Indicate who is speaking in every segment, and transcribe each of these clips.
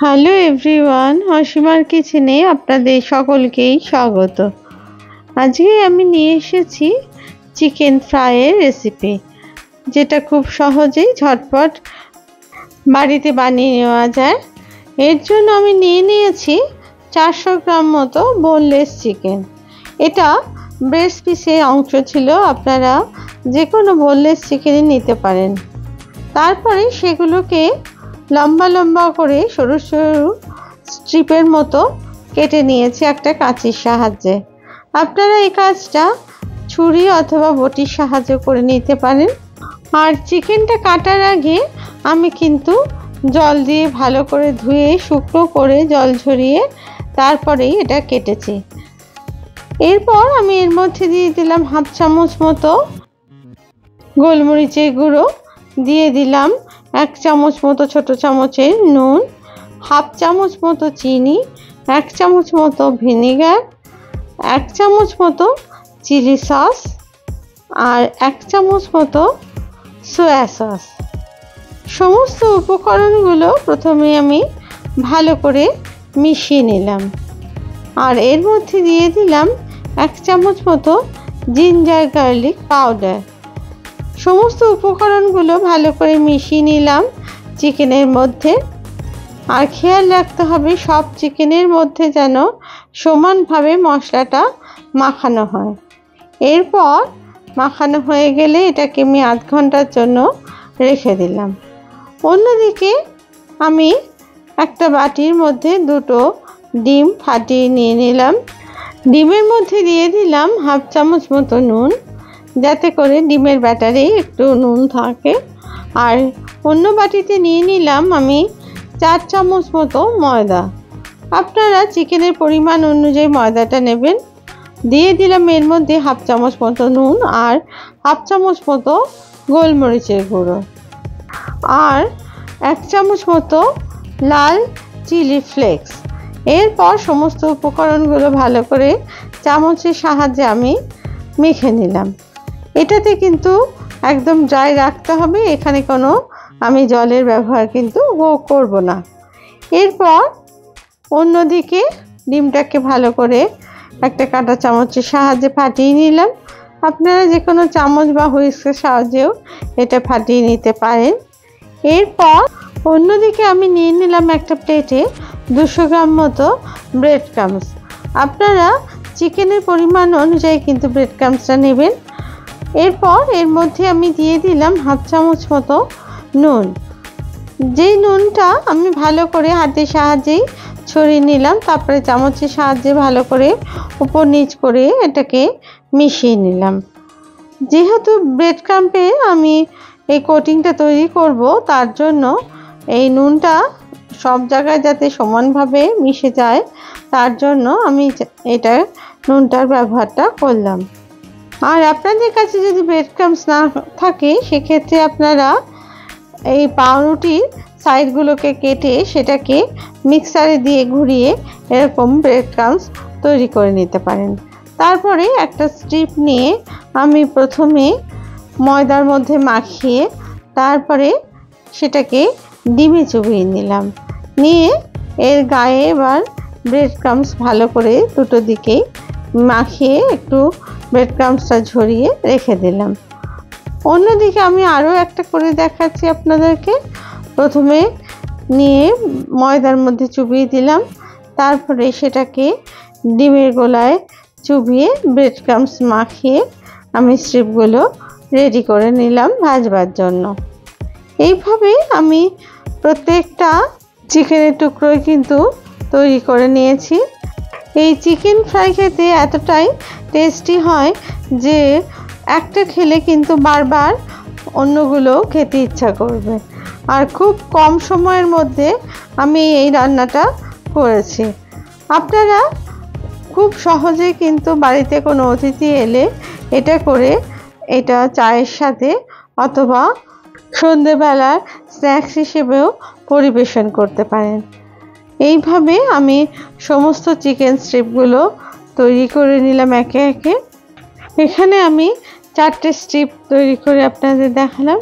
Speaker 1: Hello everyone, অসীমার কিচেনে আপনাদের সকলকেই স্বাগত। আজকে আমি নিয়ে এসেছি চিকেন ফ্রাইয়ের রেসিপি, যেটা খুব সহজেই ঝটপট বাড়িতে বানিয়ে নেওয়া যায়। এর জন্য আমি নিয়ে নিয়েছি 400 গ্রাম মতো বোনলেস চিকেন। এটা ব্রেস্ট পিসের অংশ ছিল, আপনারা যে কোনো বোনলেস চিকেনই নিতে পারেন। তারপরে সেগুলোকে লম্বা লম্বা করে সরু সরু স্ট্রিপের মতো কেটে নিয়েছি একটা কাঁচির সাহায্যে। আপনারা এই কাজটা ছুরি অথবা বটির সাহায্যে করে নিতে পারেন। আর চিকেনটা কাটার আগে আমি কিন্তু জল দিয়ে ভালো করে ধুয়ে শুকনো করে জল ঝরিয়ে তারপরেই এটা কেটেছি। এরপর আমি এর মধ্যে দিয়ে দিলাম 1/2 চামচ মতো গোলমরিচের গুঁড়ো, দিয়ে দিলাম 1 চামচ মতো ছোট চামচের নুন, 1/2 চামচ মতো চিনি, 1 চামচ মতো ভিনেগার, 1 চামচ মতো চিলি সস আর 1 চামচ মতো সয়া সস। সমস্ত উপকরণগুলো প্রথমে আমি ভালো করে মিশিয়ে নিলাম। আর এর মধ্যে দিয়ে দিলাম 1 চামচ মতো জিঞ্জার গার্লিক পাউডার। সমস্ত উপকরণগুলো ভালো করে মিশিয়ে নিলাম চিকেনের মধ্যে। আর খেয়াল রাখতে হবে সব চিকেনের মধ্যে যেন সমানভাবে মশলাটা মাখানো হয়। এরপর মাখানো হয়ে গেলে এটাকে আমি আধ ঘন্টার জন্য রেখে দিলাম। অন্যদিকে আমি একটা বাটির মধ্যে 2টো ডিম ফাটিয়ে নিয়ে নিলাম। ডিমের মধ্যে দিয়ে দিলাম 1/2 চামচ মতো নুন, যাতে করে ডিমের ব্যাটারে একটু নুন থাকে। আর অন্য বাটিতে নিয়ে নিলাম আমি 4 চামচ মতো ময়দা। আপনারা চিকেনের পরিমাণ অনুযায়ী ময়দাটা নেবেন। দিয়ে দিলাম এর মধ্যে 1/2 চামচ মতো নুন আর 1/2 চামচ মতো গোলমরিচের গুঁড়ো আর 1 চামচ মতো লাল চিলি ফ্লেক্স। এরপর সমস্ত উপকরণগুলো ভালো করে চামচের সাহায্যে আমি মেখে নিলাম। এটাতে কিন্তু একদম ড্রাই রাখতে হবে, এখানে কোনো আমি জলের ব্যবহার কিন্তু করব না। এরপর অন্যদিকে ডিমটাকে ভালো করে একটা কাঁটা চামচের সাহায্যে ফাটিয়ে নিলাম। আপনারা যে কোনো চামচ বা হুইস্কের সাহায্যেও এটা ফাটিয়ে নিতে পারেন। এরপর অন্যদিকে আমি নিয়ে নিলাম একটা প্লেটে 200 গ্রাম মতো ব্রেড ক্রাম্বস। আপনারা চিকেনের পরিমাণ অনুযায়ী কিন্তু ব্রেড ক্রাম্বসটা নেবেন। এরপর এর মধ্যে আমি দিয়ে দিলাম 1/2 চামচ মতো নুন। যেই নুনটা আমি ভালো করে হাতের সাহায্যেই ছড়িয়ে নিলাম, তারপরে চামচের সাহায্যে ভালো করে উপর নিচ করে এটাকে মিশিয়ে নিলাম। যেহেতু ব্রেড ক্রাম্বে আমি এই কোটিংটা তৈরি করব, তার জন্য এই নুনটা সব জায়গায় যাতে সমানভাবে মিশে যায়, তার জন্য আমি এটা নুনটার ব্যবহারটা করলাম। আর আপনাদের কাছে যদি ব্রেড ক্রাম্বস না থাকে, সেক্ষেত্রে আপনারা এই পাউরুটির সাইডগুলোকে কেটে সেটাকে মিক্সারে দিয়ে ঘুরিয়ে এরকম ব্রেড ক্রাম্বস তৈরি করে নিতে পারেন। তারপরে একটা স্ট্রিপ নিয়ে আমি প্রথমে ময়দার মধ্যে মাখিয়ে তারপরে সেটাকে ডিমে চুবিয়ে নিলাম। নিয়ে এর গায়ে এবার ব্রেড ক্রাম্বস ভালো করে দুটো দিকেই মাখিয়ে একটু ব্রেড ক্রাম্বসটা ঝরিয়ে রেখে দিলাম। অন্যদিকে আমি আরও একটা করে দেখাচ্ছি আপনাদেরকে। প্রথমে নিয়ে ময়দার মধ্যে চুবিয়ে দিলাম, তারপরে সেটাকে ডিমের গোলায় চুবিয়ে ব্রেড ক্রাম্বস মাখিয়ে আমি স্ট্রিপগুলো রেডি করে নিলাম ভাজবার জন্য। এইভাবে আমি প্রত্যেকটা চিকেনের টুকরোই কিন্তু তৈরি করে নিয়েছি। এই চিকেন ফ্রাই খেতে এতটাই টেস্টি হয় যে একটা খেলে কিন্তু বারবার অন্যগুলো খেতে ইচ্ছা করবে। আর খুব কম সময়ের মধ্যে আমি এই রান্নাটা করেছি। আপনারা খুব সহজে কিন্তু বাড়িতে কোনো অতিথি এলে এটা করে এটা চায়ের সাথে অথবা সন্ধেবেলার স্ন্যাক্স হিসেবেও পরিবেশন করতে পারেন। এইভাবে আমি সমস্ত চিকেন স্ট্রিপগুলো তৈরি করে নিলাম একে একে। এখানে আমি 4টে স্ট্রিপ তৈরি করে আপনাদের দেখালাম।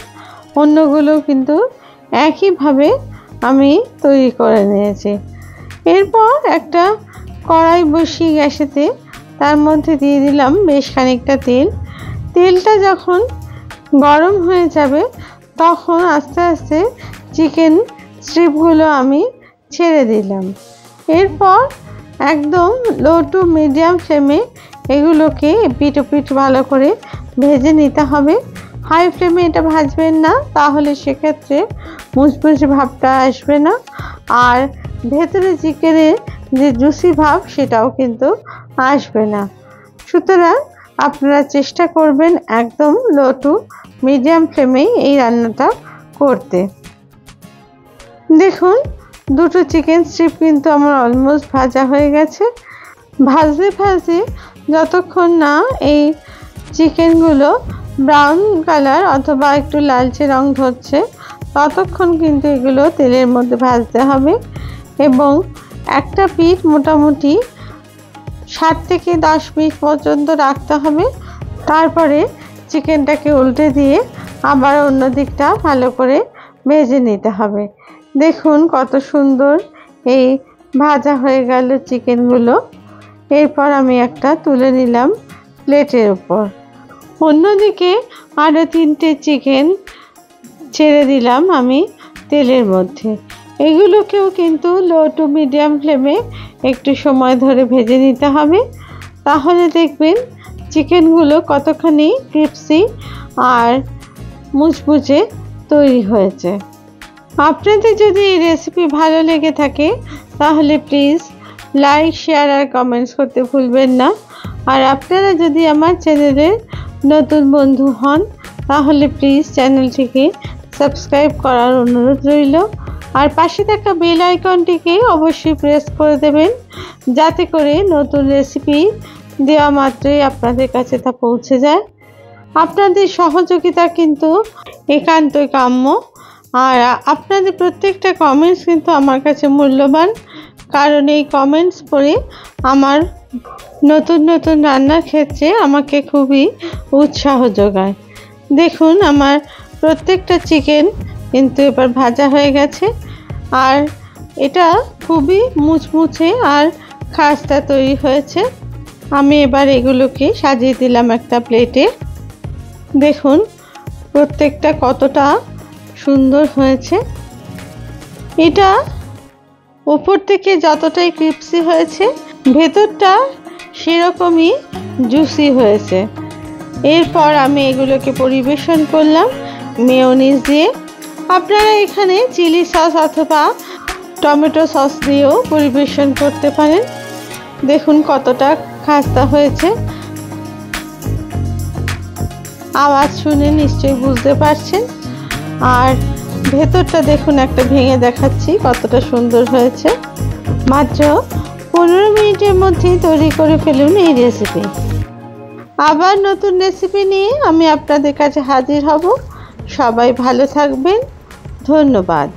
Speaker 1: অন্যগুলো কিন্তু একইভাবে আমি তৈরি করে নিয়েছি। এরপর একটা কড়াই বসিয়ে গ্যাসেতে তার মধ্যে দিয়ে দিলাম বেশ খানিকটা তেল। তেলটা যখন গরম হয়ে যাবে তখন আস্তে আস্তে চিকেন স্ট্রিপগুলো আমি ছেড়ে দিলাম। এরপর একদম লো টু মিডিয়াম ফ্লেমে এগুলোকে এপিট ওপিট ভালো করে ভেজে নিতে হবে। হাই ফ্লেমে এটা ভাজবেন না, তাহলে সেক্ষেত্রে মুচমুচে ভাবটা আসবে না, আর ভেতরে চিকেনের যে জুসি ভাব সেটাও কিন্তু আসবে না। সুতরাং আপনারা চেষ্টা করবেন একদম লো টু মিডিয়াম ফ্লেমেই এই রান্নাটা করতে। দেখুন দুটো চিকেন স্ট্রিপ কিন্তু আমার অলমোস্ট ভাজা হয়ে গেছে। ভাজতে ভাজতে যতক্ষণ না এই চিকেনগুলো ব্রাউন কালার অথবা একটু লালচে রং ধরছে ততক্ষণ কিন্তু এগুলো তেলের মধ্যে ভাজতে হবে, এবং একটা পিঠ মোটামুটি 7 থেকে 10 মিনিট পর্যন্ত রাখতে হবে। তারপরে চিকেনটাকে উল্টে দিয়ে আবার অন্য দিকটা ভালো করে ভেজে নিতে হবে। দেখুন কত সুন্দর এই ভাজা হয়ে গেল চিকেনগুলো। এরপর আমি একটা তুলে নিলাম প্লেটের উপর। অন্যদিকে আরও 3টে চিকেন ছেড়ে দিলাম আমি তেলের মধ্যে। এগুলোকেও কিন্তু লো টু মিডিয়াম ফ্লেমে একটু সময় ধরে ভেজে নিতে হবে, তাহলে দেখবেন চিকেনগুলো কতখানি ক্রিস্পি আর মুচমুচে তৈরি হয়েছে। আপনাদের যদি এই রেসিপি ভালো লেগে থাকে তাহলে প্লিজ লাইক, শেয়ার আর কমেন্টস করতে ভুলবেন না। আর আপনারা যদি আমার চ্যানেলের নতুন বন্ধু হন তাহলে প্লিজ চ্যানেলটিকে সাবস্ক্রাইব করার অনুরোধ রইল, আর পাশে থাকা বেল আইকনটিকে অবশ্যই প্রেস করে দেবেন, যাতে করে নতুন রেসিপি দেওয়া মাত্রই আপনাদের কাছে তা পৌঁছে যায়। আপনাদের সহযোগিতা কিন্তু একান্তই কাম্য, আর আপনাদের প্রত্যেকটা কমেন্টস কিন্তু আমার কাছে মূল্যবান, কারণ এই কমেন্টস পড়ে আমার নতুন নতুন রান্নার ক্ষেত্রে আমাকে খুবই উৎসাহ যোগায়। দেখুন আমার প্রত্যেকটা চিকেন কিন্তু এবার ভাজা হয়ে গেছে, আর এটা খুবই মুচমুচে আর খাস্তা তৈরি হয়েছে। আমি এবার এগুলোকে সাজিয়ে দিলাম একটা প্লেটে। দেখুন প্রত্যেকটা কতটা সুন্দর হয়েছে। এটা উপর থেকে যতটাই ক্রিস্পি হয়েছে ভেতরটা সেরকমই জুসি হয়েছে। এরপর আমি এগুলোকে পরিবেশন করলাম মেয়োনিজ দিয়ে। আপনারা এখানে চিলি সস অথবা টমেটো সস দিয়েও পরিবেশন করতে পারেন। দেখুন কতটা খাস্তা হয়েছে, আওয়াজ শুনে নিশ্চয়ই বুঝতে পারছেন। আর ভেতরটা দেখুন একটা ভেঙে দেখাচ্ছি কতটা সুন্দর হয়েছে। মাত্র 15 মিনিটের মধ্যেই তৈরি করে ফেলুন এই রেসিপি। আবার নতুন রেসিপি নিয়ে আমি আপনাদের কাছে হাজির হব। সবাই ভালো থাকবেন, ধন্যবাদ।